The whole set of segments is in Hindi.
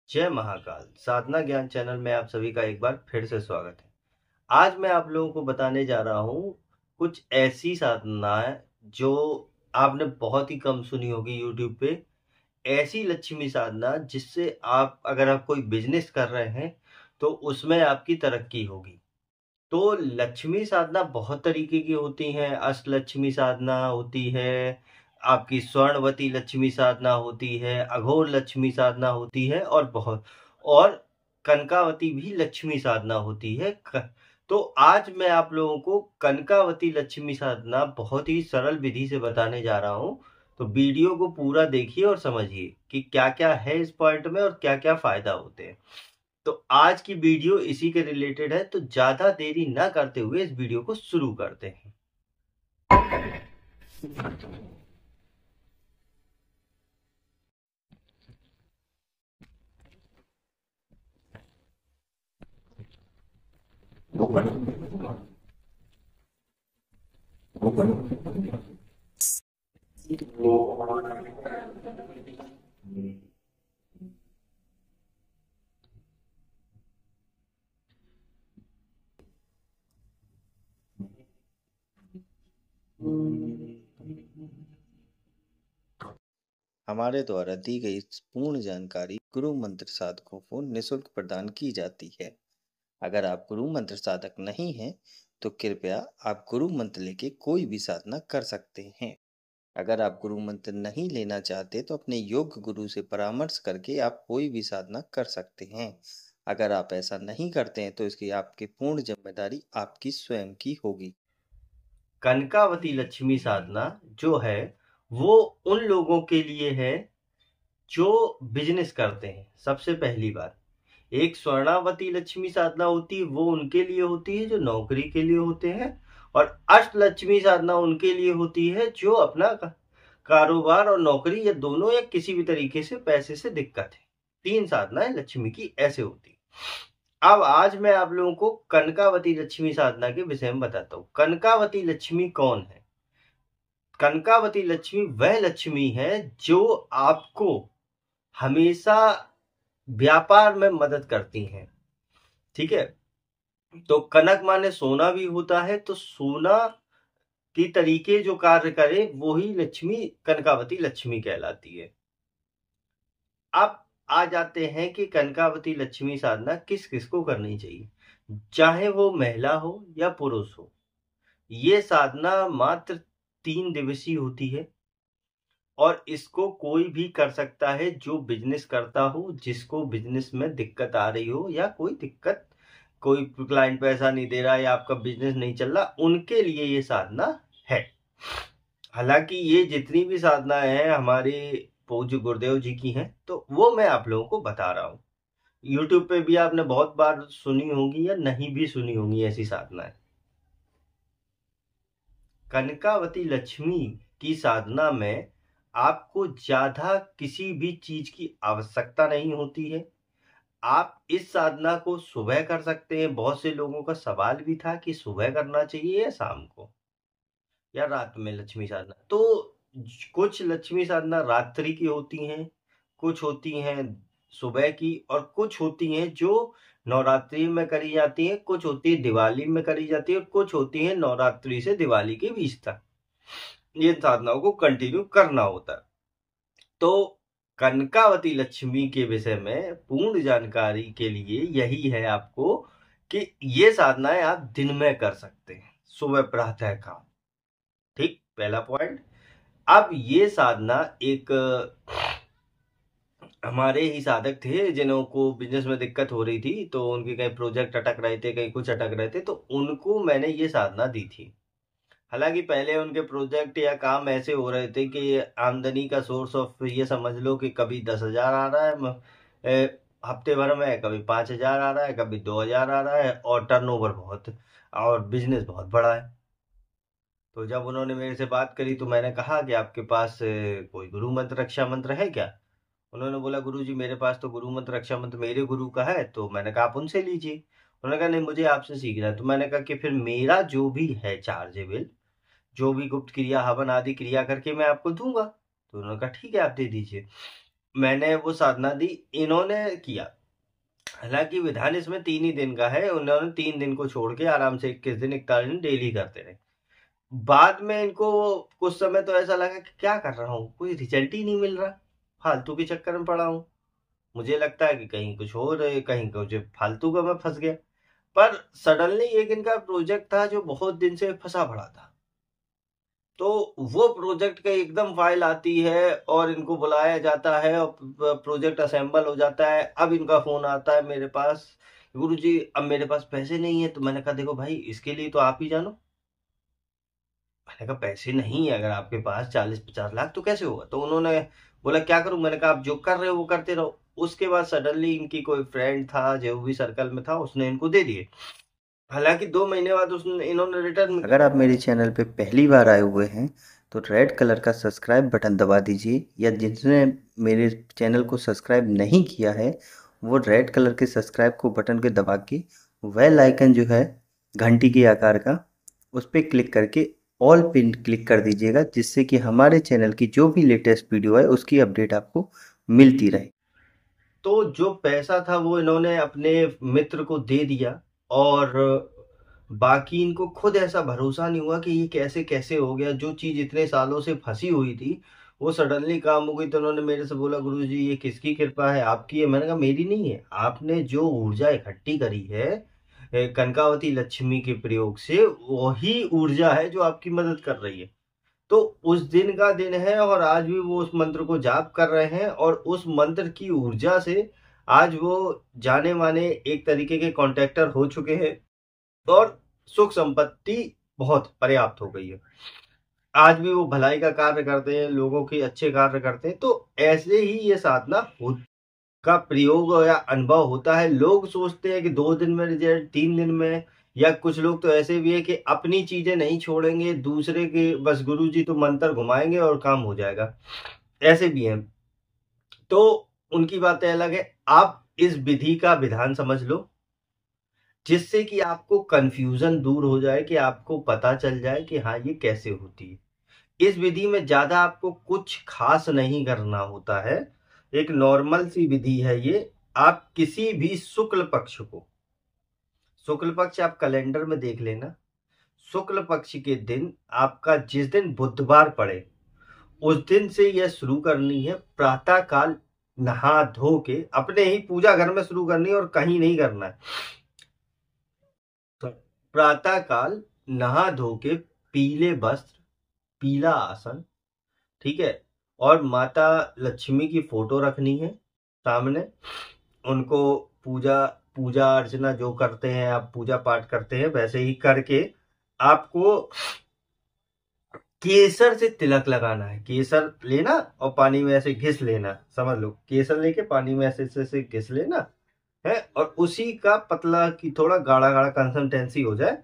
जय महाकाल। साधना ज्ञान चैनल में आप सभी का एक बार फिर से स्वागत है। आज मैं आप लोगों को बताने जा रहा हूँ कुछ ऐसी साधनाएं जो आपने बहुत ही कम सुनी होगी यूट्यूब पे। ऐसी लक्ष्मी साधना जिससे अगर आप कोई बिजनेस कर रहे हैं तो उसमें आपकी तरक्की होगी। तो लक्ष्मी साधना बहुत तरीके की होती हैं। अष्टलक्ष्मी साधना होती है, आपकी स्वर्णवती लक्ष्मी साधना होती है, अघोर लक्ष्मी साधना होती है और कनकावती भी लक्ष्मी साधना होती है। तो आज मैं आप लोगों को कनकावती लक्ष्मी साधना बहुत ही सरल विधि से बताने जा रहा हूँ। तो वीडियो को पूरा देखिए और समझिए कि क्या क्या है इस पॉइंट में और क्या क्या फायदा होते हैं। तो आज की वीडियो इसी के रिलेटेड है, तो ज्यादा देरी ना करते हुए इस वीडियो को शुरू करते हैं। हमारे द्वारा दी गई पूर्ण जानकारी गुरु मंत्र साधकों को निःशुल्क प्रदान की जाती है। अगर आप गुरु मंत्र साधक नहीं हैं, तो कृपया आप गुरु मंत्र लेके कोई भी साधना कर सकते हैं। अगर आप गुरु मंत्र नहीं लेना चाहते, तो अपने योग्य गुरु से परामर्श करके आप कोई भी साधना कर सकते हैं। अगर आप ऐसा नहीं करते हैं, तो इसकी आपकी पूर्ण जिम्मेदारी आपकी स्वयं की होगी। कनकावती लक्ष्मी साधना जो है वो उन लोगों के लिए है जो बिजनेस करते हैं। सबसे पहली बात, एक स्वर्णावती लक्ष्मी साधना होती है, वो उनके लिए होती है जो नौकरी के लिए होते हैं। और अष्ट लक्ष्मी साधना उनके लिए होती है जो अपना कारोबार और नौकरी या दोनों या किसी भी तरीके से पैसे से दिक्कत है। तीन साधनाएं लक्ष्मी की ऐसे होती। अब आज मैं आप लोगों को कनकावती लक्ष्मी साधना के विषय में बताता हूँ। कनकावती लक्ष्मी कौन है? कनकावती लक्ष्मी वह लक्ष्मी है जो आपको हमेशा व्यापार में मदद करती हैं। ठीक है, तो कनक माने सोना भी होता है, तो सोना की तरीके जो कार्य करे वो ही लक्ष्मी कनकावती लक्ष्मी कहलाती है। अब आ जाते हैं कि कनकावती लक्ष्मी साधना किस किस को करनी चाहिए, चाहे वो महिला हो या पुरुष हो। ये साधना मात्र 3 दिवसीय होती है और इसको कोई भी कर सकता है जो बिजनेस करता हो, जिसको बिजनेस में दिक्कत आ रही हो या कोई क्लाइंट पैसा नहीं दे रहा है या आपका बिजनेस नहीं चल रहा, उनके लिए ये साधना है। हालांकि ये जितनी भी साधनाएं हैं हमारे पूज्य गुरुदेव जी की हैं, तो वो मैं आप लोगों को बता रहा हूँ। यूट्यूब पे भी आपने बहुत बार सुनी होंगी या नहीं भी सुनी होंगी ऐसी साधनाएं। कनकावती लक्ष्मी की साधना में आपको ज्यादा किसी भी चीज की आवश्यकता नहीं होती है। आप इस साधना को सुबह कर सकते हैं। बहुत से लोगों का सवाल भी था कि सुबह करना चाहिए या शाम को या रात में लक्ष्मी साधना। तो कुछ लक्ष्मी साधना रात्रि की होती हैं, कुछ होती हैं सुबह की, और कुछ होती हैं जो नवरात्रि में करी जाती हैं, कुछ होती है दिवाली में करी जाती है, और कुछ होती है नवरात्रि से दिवाली के बीच तक ये साधनाओं को कंटिन्यू करना होता है। तो कनकावती लक्ष्मी के विषय में पूर्ण जानकारी के लिए यही है आपको कि ये साधनाएं आप दिन में कर सकते हैं, सुबह प्रातः काल। ठीक, पहला पॉइंट। अब ये साधना एक हमारे ही साधक थे जिन्हों को बिजनेस में दिक्कत हो रही थी, तो उनके कहीं प्रोजेक्ट अटक रहे थे, कहीं कुछ अटक रहे थे, तो उनको मैंने ये साधना दी थी। हालांकि पहले उनके प्रोजेक्ट या काम ऐसे हो रहे थे कि आमदनी का सोर्स ऑफ ये समझ लो कि कभी 10,000 आ रहा है हफ्ते भर में, कभी 5,000 आ रहा है, कभी 2,000 आ रहा है, और टर्नओवर बहुत और बिजनेस बहुत बड़ा है। तो जब उन्होंने मेरे से बात करी तो मैंने कहा कि आपके पास कोई गुरु मंत्र रक्षा मंत्र है क्या? उन्होंने बोला गुरु जी मेरे पास तो गुरु मंत्र रक्षा मंत्र मेरे गुरु का है। तो मैंने कहा आप उनसे लीजिए। उन्होंने कहा नहीं, मुझे आपसे सीखना है। तो मैंने कहा कि फिर मेरा जो भी है चार्जेबल, जो भी गुप्त क्रिया हवन आदि क्रिया करके मैं आपको दूंगा। तो उन्होंने कहा ठीक है आप दे दीजिए। मैंने वो साधना दी, इन्होंने किया। हालांकि विधान इसमें 3 ही दिन का है, उन्होंने 3 दिन को छोड़ के आराम से 21 दिन 41 दिन डेली करते रहे। बाद में इनको कुछ समय तो ऐसा लगा कि क्या कर रहा हूँ, कोई रिजल्ट ही नहीं मिल रहा, फालतू के चक्कर में पड़ा हूँ। मुझे लगता है कि कहीं कुछ हो रहे, कहीं कुछ फालतू का मैं फंस गया। पर सडनली एक इनका प्रोजेक्ट था जो बहुत दिन से फंसा पड़ा था, तो वो प्रोजेक्ट का एकदम फाइल आती है और इनको बुलाया जाता है और प्रोजेक्ट असेंबल हो जाता है। अब इनका फोन आता है मेरे पास, गुरुजी अब मेरे पास पैसे नहीं है। तो मैंने कहा देखो भाई, इसके लिए तो आप ही जानो। मैंने कहा पैसे नहीं है अगर आपके पास 40-50 लाख तो कैसे होगा। तो उन्होंने बोला क्या करूं। मैंने कहा आप जो कर रहे हो वो करते रहो। उसके बाद सडनली इनकी कोई फ्रेंड था जो भी सर्कल में था, उसने इनको दे दिए। हालांकि 2 महीने बाद उसने इन्होंने रिटर्न। अगर आप मेरे चैनल पे पहली बार आए हुए हैं तो रेड कलर का सब्सक्राइब बटन दबा दीजिए, या जिसने मेरे चैनल को सब्सक्राइब नहीं किया है वो रेड कलर के सब्सक्राइब को बटन के दबा के बेल आइकन जो है घंटी के आकार का, उस पर क्लिक करके ऑल पिन क्लिक कर दीजिएगा, जिससे कि हमारे चैनल की जो भी लेटेस्ट वीडियो है उसकी अपडेट आपको मिलती रहे। तो जो पैसा था वो इन्होंने अपने मित्र को दे दिया, और बाकी इनको खुद ऐसा भरोसा नहीं हुआ कि ये कैसे कैसे हो गया। जो चीज इतने सालों से फंसी हुई थी वो सडनली काम हो गई। तो उन्होंने मेरे से बोला गुरुजी ये किसकी कृपा है, आपकी है। मैंने कहा मेरी नहीं है, आपने जो ऊर्जा इकट्ठी करी है कनकावती लक्ष्मी के प्रयोग से, वही ऊर्जा है जो आपकी मदद कर रही है। तो उस दिन का दिन है और आज भी वो उस मंत्र को जाप कर रहे हैं, और उस मंत्र की ऊर्जा से आज वो जाने माने एक तरीके के कॉन्ट्रैक्टर हो चुके हैं, और सुख संपत्ति बहुत पर्याप्त हो गई है। आज भी वो भलाई का कार्य करते हैं, लोगों के अच्छे कार्य करते हैं। तो ऐसे ही ये साधना का प्रयोग या अनुभव होता है। लोग सोचते हैं कि 2 दिन में रिजल्ट, 3 दिन में, या कुछ लोग तो ऐसे भी है कि अपनी चीजें नहीं छोड़ेंगे, दूसरे के बस गुरुजी तो मंत्र घुमाएंगे और काम हो जाएगा, ऐसे भी हैं। तो उनकी बातें अलग है। आप इस विधि का विधान समझ लो, जिससे कि आपको कंफ्यूजन दूर हो जाए, कि आपको पता चल जाए कि हाँ ये कैसे होती है। इस विधि में ज्यादा आपको कुछ खास नहीं करना होता है, एक नॉर्मल सी विधि है ये। आप किसी भी शुक्ल पक्ष को, शुक्ल पक्ष आप कैलेंडर में देख लेना, शुक्ल पक्ष के दिन आपका जिस दिन बुधवार पड़े उस दिन से यह शुरू करनी है। प्रातः काल नहा धो के अपने ही पूजा घर में शुरू करनी है और कहीं नहीं करना है। तो प्रातः काल नहा धो के पीले वस्त्र, पीला आसन, ठीक है, और माता लक्ष्मी की फोटो रखनी है सामने। उनको पूजा पूजा अर्चना जो करते हैं आप, पूजा पाठ करते हैं, वैसे ही करके आपको केसर से तिलक लगाना है। केसर लेना और पानी में ऐसे घिस लेना, समझ लो, केसर लेके पानी में ऐसे ऐसे घिस लेना है, और उसी का पतला की थोड़ा गाढ़ा गाढ़ा कंसिस्टेंसी हो जाए,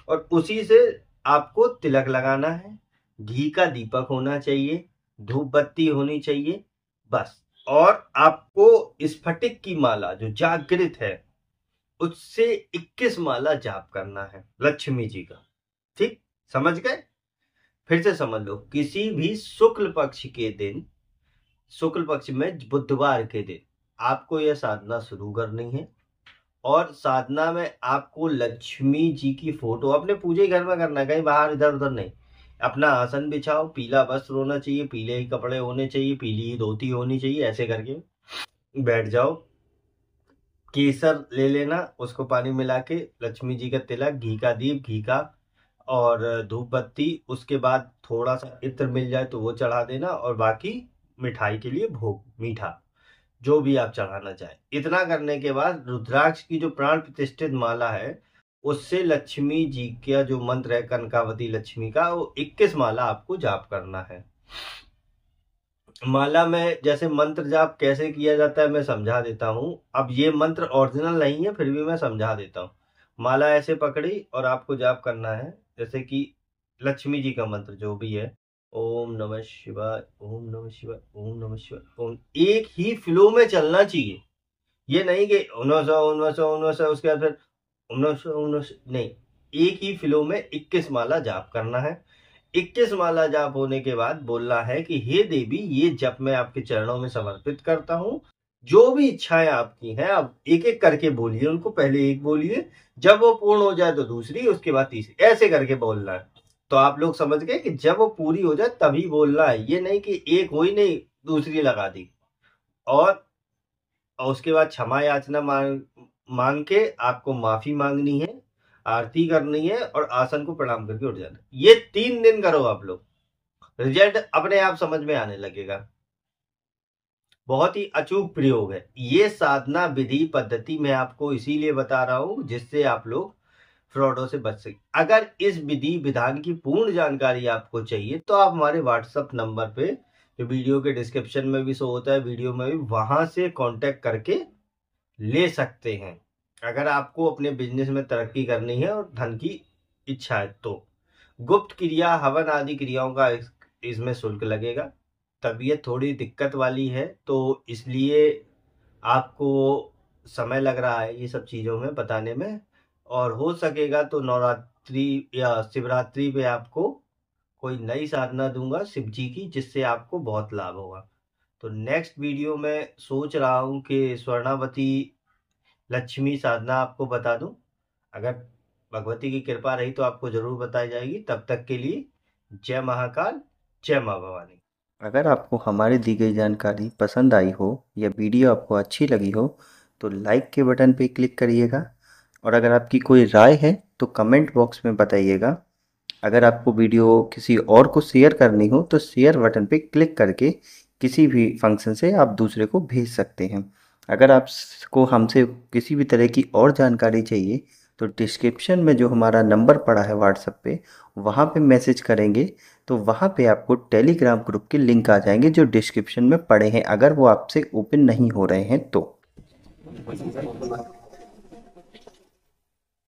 और उसी से आपको तिलक लगाना है। घी का दीपक होना चाहिए, धूप बत्ती होनी चाहिए, बस। और आपको स्फटिक की माला जो जागृत है उससे 21 माला जाप करना है लक्ष्मी जी का। ठीक, समझ गए? फिर से समझ लो, किसी भी शुक्ल पक्ष के दिन, शुक्ल पक्ष में बुधवार के दिन आपको यह साधना शुरू करनी है। और साधना में आपको लक्ष्मी जी की फोटो अपने पूजे घर में करना है, कहीं बाहर इधर उधर नहीं। अपना आसन बिछाओ, पीला वस्त्र होना चाहिए, पीले ही कपड़े होने चाहिए, पीली ही धोती होनी चाहिए, ऐसे करके बैठ जाओ। केसर ले लेना, उसको पानी मिला के लक्ष्मी जी का तिलक, घी का दीप, घी का और धूप बत्ती, उसके बाद थोड़ा सा इत्र मिल जाए तो वो चढ़ा देना, और बाकी मिठाई के लिए भोग मीठा जो भी आप चढ़ाना चाहें। इतना करने के बाद रुद्राक्ष की जो प्राण प्रतिष्ठित माला है उससे लक्ष्मी जी का जो मंत्र है कनकावती लक्ष्मी का, वो 21 माला आपको जाप करना है। माला में जैसे मंत्र जाप कैसे किया जाता है मैं समझा देता हूँ। अब ये मंत्र ओरिजिनल नहीं है, फिर भी मैं समझा देता हूँ। माला ऐसे पकड़ी और आपको जाप करना है जैसे कि लक्ष्मी जी का मंत्र जो भी है, ओम नमः शिवाय, ओम नमः शिवाय, ओम नमः शिवाय, ओम। एक ही फ्लो में चलना चाहिए, ये नहीं कि उन्नस उसके बाद फिर उन्नस नहीं, एक ही फ्लो में 21 माला जाप करना है। 21 माला जाप होने के बाद बोलना है कि हे देवी, ये जप मैं आपके चरणों में समर्पित करता हूँ। जो भी इच्छाएं आपकी हैं आप एक एक करके बोलिए उनको, पहले एक बोलिए, जब वो पूर्ण हो जाए तो दूसरी, उसके बाद तीसरी, ऐसे करके बोलना है। तो आप लोग समझ गए कि जब वो पूरी हो जाए तभी बोलना है, ये नहीं कि एक हो ही नहीं दूसरी लगा दी। और उसके बाद क्षमा याचना मांग के आपको माफी मांगनी है, आरती करनी है और आसन को प्रणाम करके उठ जाना। ये 3 दिन करो आप लोग, रिजल्ट अपने आप समझ में आने लगेगा। बहुत ही अचूक प्रयोग है ये साधना विधि पद्धति, मैं आपको इसीलिए बता रहा हूं जिससे आप लोग फ्रॉडों से बच सके। अगर इस विधि विधान की पूर्ण जानकारी आपको चाहिए तो आप हमारे व्हाट्सएप नंबर पे, जो वीडियो के डिस्क्रिप्शन में भी शो होता है, वीडियो में भी, वहां से कांटेक्ट करके ले सकते हैं। अगर आपको अपने बिजनेस में तरक्की करनी है और धन की इच्छा है तो गुप्त क्रिया हवन आदि क्रियाओं का इसमें शुल्क लगेगा। तबीयत थोड़ी दिक्कत वाली है तो इसलिए आपको समय लग रहा है ये सब चीज़ों में बताने में। और हो सकेगा तो नवरात्रि या शिवरात्रि पे आपको कोई नई साधना दूंगा शिव जी की, जिससे आपको बहुत लाभ होगा। तो नेक्स्ट वीडियो में सोच रहा हूँ कि स्वर्णावती लक्ष्मी साधना आपको बता दूं। अगर भगवती की कृपा रही तो आपको जरूर बताई जाएगी। तब तक के लिए जय महाकाल, जय माँ भवानी। अगर आपको हमारी दी गई जानकारी पसंद आई हो या वीडियो आपको अच्छी लगी हो तो लाइक के बटन पे क्लिक करिएगा, और अगर आपकी कोई राय है तो कमेंट बॉक्स में बताइएगा। अगर आपको वीडियो किसी और को शेयर करनी हो तो शेयर बटन पे क्लिक करके किसी भी फंक्शन से आप दूसरे को भेज सकते हैं। अगर आपको हमसे किसी भी तरह की और जानकारी चाहिए तो डिस्क्रिप्शन में जो हमारा नंबर पड़ा है व्हाट्सएप पे, वहाँ पे मैसेज करेंगे तो वहाँ पे आपको टेलीग्राम ग्रुप के लिंक आ जाएंगे जो डिस्क्रिप्शन में पड़े हैं, अगर वो आपसे ओपन नहीं हो रहे हैं तो।